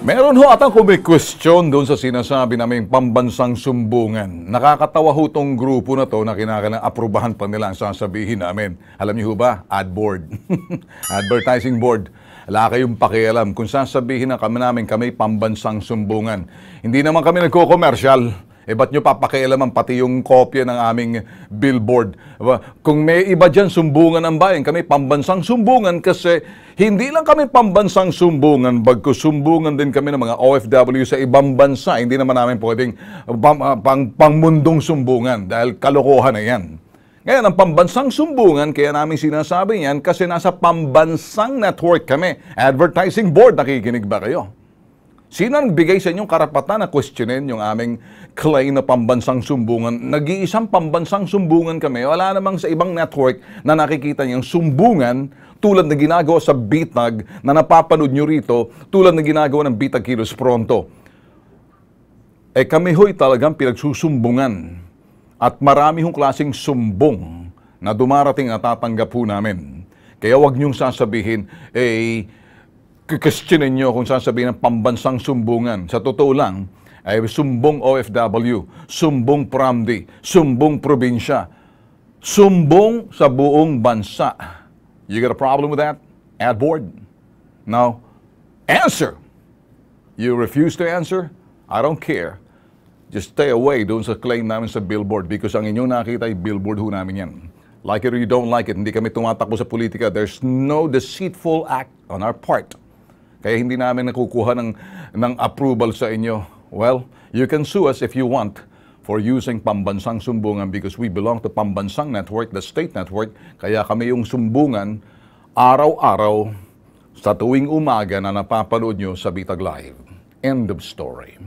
Meron ho atang question doon sa sinasabi naming pambansang sumbungan. Nakakatawa ho tong grupo na to na kinakailangan aprubahan pa nila ang sasabihin namin. Alam niyo ho ba? Ad board. Advertising board. Wala kayong pakialam kung sasabihin na kami pambansang sumbungan. Hindi naman kami nagko-commercial. Ba't nyo papakialaman pati yung kopya ng aming billboard? Kung may iba dyan, sumbungan ang bayan. Kami pambansang sumbungan kasi hindi lang kami pambansang sumbungan, bagkus sumbungan din kami ng mga OFW sa ibang bansa. Hindi naman namin pwedeng pangmundong sumbungan dahil kalokohan na yan. Ngayon, ang pambansang sumbungan, kaya namin sinasabi yan kasi nasa pambansang network kami. Advertising board, nakikinig ba kayo? Sino ang bigay sa inyong karapatan na questionin yung aming claim na pambansang sumbungan? Nag-iisang pambansang sumbungan kami. Wala namang sa ibang network na nakikita niyang sumbungan tulad na ginagawa sa Bitag na napapanood nyo rito, tulad na ginagawa ng Bitag Kilos Pronto. Kami ho'y talagang pinagsusumbungan. At marami hong klaseng sumbong na dumarating at tatanggap po namin. Kaya wag niyong sasabihin, questionin nyo kung sasabihin ng pambansang sumbungan. Sa totoo lang, ay sumbong OFW, sumbong Pramdi, sumbong probinsya, sumbong sa buong bansa. You got a problem with that? Ad board? Now, answer! You refuse to answer? I don't care. Just stay away doon sa claim namin sa billboard because ang inyong nakita ay billboard ho namin yan. Like it or you don't like it, hindi kami tumatakbo sa politika. There's no deceitful act on our part. Kaya hindi namin nakukuha ng approval sa inyo. Well, you can sue us if you want for using pambansang sumbungan because we belong to pambansang network, the state network. Kaya kami yung sumbungan araw-araw sa tuwing umaga na napapanood nyo sa Bitag Live. End of story.